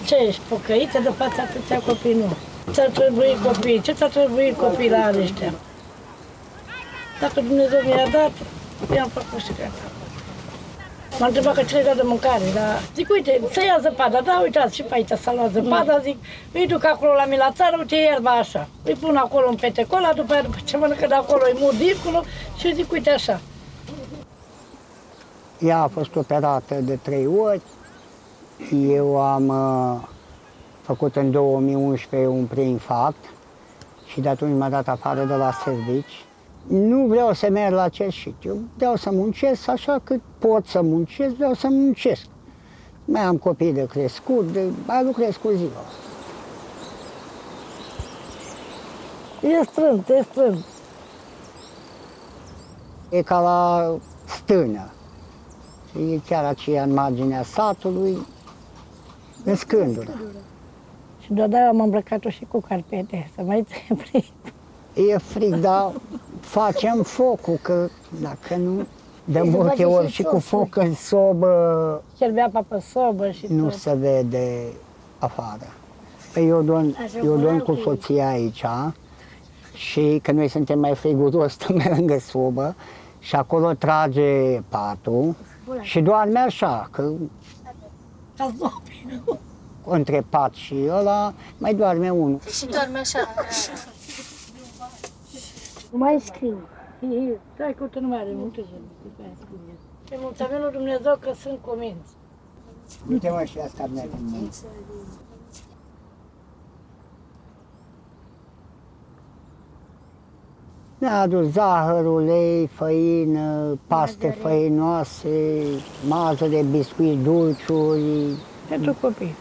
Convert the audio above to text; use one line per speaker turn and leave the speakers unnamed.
Ce ești pocăită de fața atâția copii, nu? Ce-ar trebui copiii? Ce ți-ar trebui copiilor ăștia? Dacă Dumnezeu mi-a dat, i-am făcut și gata. M-a întrebat că cine de mâncare, dar zic, uite, să ia zăpada, da, uitați, și pe aici s-a luat zăpada, zic, îi duc acolo la mine la țară, uite, e ierba așa. Îi pun acolo în petecola, după aia, după ce mănâncă de acolo, îi mut dincolo și zic, uite așa.
Ea a fost operată de 3 ori. Eu am făcut în 2011 un preinfarct și de atunci m-a dat afară de la servici. Nu vreau să merg la cerșit, eu vreau să muncesc așa cât pot să muncesc, vreau să muncesc. Mai am copii de crescut, mai lucrez cu ziua.
E strânt, e strânt.
E ca la stână, e chiar aceea în marginea satului, în scândură.
Și de-aia am îmbrăcat-o și cu carpete, să mai ție frig.
E frig, dar facem focul, că dacă nu, de multe ori și cu foc în sobă,
Cel apa pe sobă și
nu
tot.
se vede afară. Păi eu dorm cu soția aici și că noi suntem mai friguros, stăm mai lângă sobă și acolo trage patul și doarme așa, că între pat și ăla mai doarme unul.
Și doarme așa.
Nu mai scriu. Stai că nu mai are multe gente. Și mulțumim lui Dumnezeu că sunt comenzi.
Uite mă și asta carnetul meu. Ne-a adus zahăr, ulei, făină, paste făinoase, mazăre, biscuiți, dulciuri.
Pentru copii.